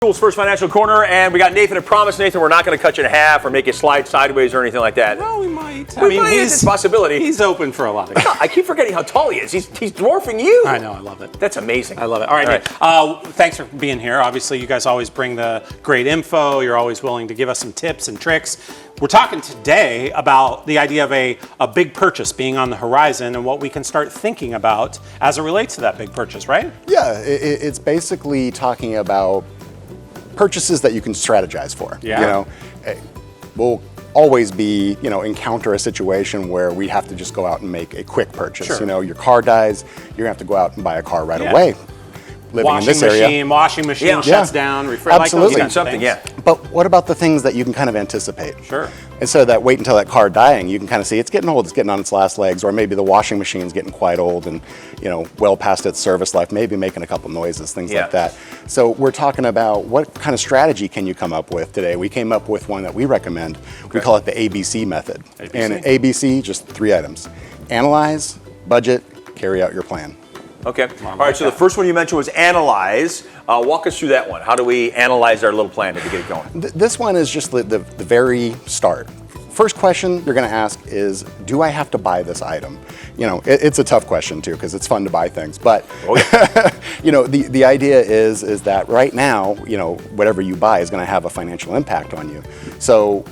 Schoolsfirst Financial Corner, and we got Nathan. I promise, Nathan, we're not going to cut you in half or make you slide sideways or anything like that. Well, we might. I mean, it's a possibility. He's open for a lot of things. I keep forgetting how tall he is. He's dwarfing you. I know. I love it. That's amazing. I love it. All right. Thanks for being here. Obviously, you guys always bring the great info. You're always willing to give us some tips and tricks. We're talking today about the idea of a big purchase being on the horizon and what we can start thinking about as it relates to that big purchase, right? Yeah, it's basically talking about purchases that you can strategize for. Yeah. You know, we'll always be, encounter a situation where we have to just go out and make a quick purchase. Sure. You know, your car dies, you're gonna have to go out and buy a car right away. Living in this area. Washing machine shuts down. Absolutely. Like something, But what about the things that you can kind of anticipate? Sure. Instead of that wait until that car dying, you can kind of see it's getting old, it's getting on its last legs, or maybe the washing machine's getting quite old and, well past its service life, maybe making a couple noises, things like that. So we're talking about what kind of strategy can you come up with today. We came up with one that we recommend. Okay. We call it the ABC method. ABC. And ABC, just 3 items. Analyze, budget, carry out your plan. Okay. All right, so the first one you mentioned was analyze. Walk us through that one. How do we analyze our little plan to get it going? This one is just the very start. First question you're going to ask is, do I have to buy this item? It's a tough question too because it's fun to buy things. But the idea is that right now, whatever you buy is going to have a financial impact on you. So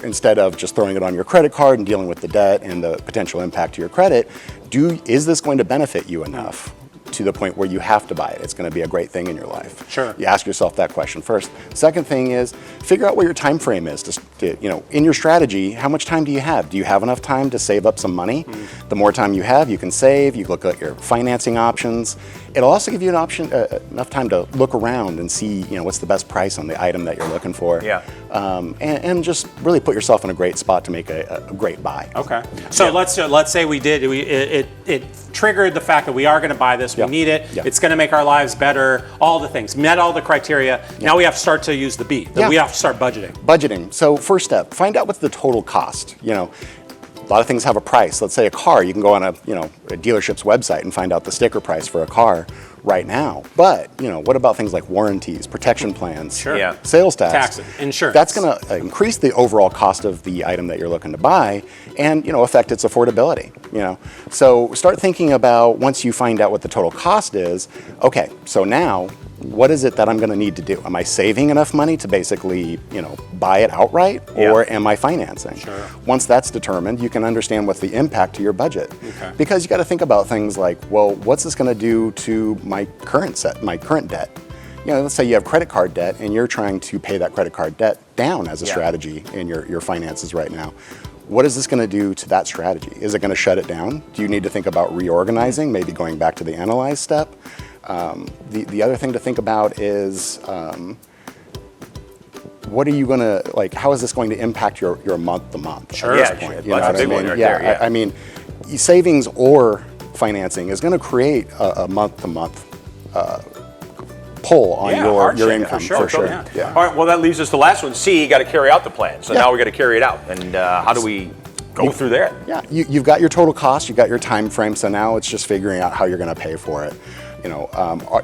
instead of just throwing it on your credit card and dealing with the debt and the potential impact to your credit, is this going to benefit you enough to the point where you have to buy it? It's going to be a great thing in your life. Sure. You ask yourself that question first. Second thing is figure out what your time frame is. In your strategy, how much time do you have? Do you have enough time to save up some money? The more time you have, you can save. You look at your financing options. It'll also give you enough time to look around and see what's the best price on the item that you're looking for. Yeah. And just really put yourself in a great spot to make a great buy. Okay. So let's say we did. It triggered the fact that we are going to buy this. We need it. Yeah. It's going to make our lives better. All the things. Met all the criteria. Now we have to start to use the B. We have to start budgeting. Budgeting. So first step, find out what's the total cost. A lot of things have a price. Let's say a car, you can go on a dealership's website and find out the sticker price for a car right now. But, what about things like warranties, protection plans, sales tax? Taxes, insurance. That's going to increase the overall cost of the item that you're looking to buy and, affect its affordability, So start thinking about, once you find out what the total cost is, okay, so now what is it that I'm going to need to do? Am I saving enough money to basically, buy it outright, or am I financing? Sure. Once that's determined, you can understand what's the impact to your budget. Okay. Because you got to think about things like, well, what's this going to do to my current debt? Let's say you have credit card debt and you're trying to pay that credit card debt down as a strategy in your finances right now. What is this going to do to that strategy? Is it going to shut it down? Do you need to think about reorganizing, maybe going back to the analyze step? The other thing to think about is, what are you going to, how is this going to impact your month to month? Sure. At this point? That's a big one right there. I mean, savings or financing is going to create a month to month pull on your income for sure. Yeah. All right. Well, that leaves us to the last one. C, you got to carry out the plan. So now we got to carry it out. And how do we go through that? Yeah. You've got your total cost. You've got your time frame. So now it's just figuring out how you're going to pay for it.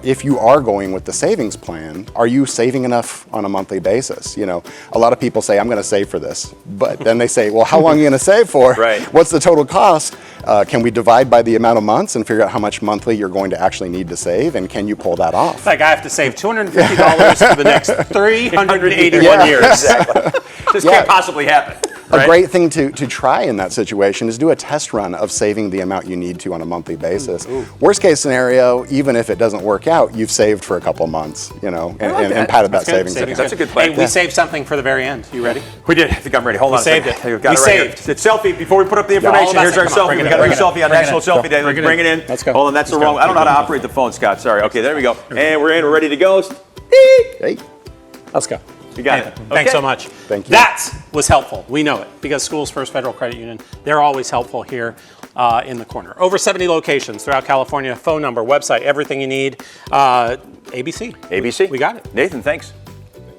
If you are going with the savings plan, are you saving enough on a monthly basis? A lot of people say, I'm going to save for this. But then they say, well, how long are you going to save for? Right. What's the total cost? Can we divide by the amount of months and figure out how much monthly you're going to actually need to save? And can you pull that off? Like I have to save $250 for the next 381 years. Exactly. This can't possibly happen. A great thing to try in that situation is do a test run of saving the amount you need to on a monthly basis. Worst case scenario, even if it doesn't work out, you've saved for a couple of months, and padded that savings account. That's a good plan. Hey, we saved something for the very end. You ready? We did. I think I'm ready. Hold on. Saved it. We saved. It's selfie. Before we put up the information, here's our selfie. We got our selfie on National Selfie Day. Let's bring it in. Let's go. Hold on. That's the wrong. I don't know how to operate the phone, Scott. Sorry. Okay, there we go. And we're in. We're ready to go. Hey. Let's go. You got it. Thanks so much. Thank you. That was helpful. We know it because Schoolsfirst Federal Credit Union, they're always helpful here in the corner. Over 70 locations throughout California. Phone number, website, everything you need. ABC. ABC. We got it. Nathan, thanks.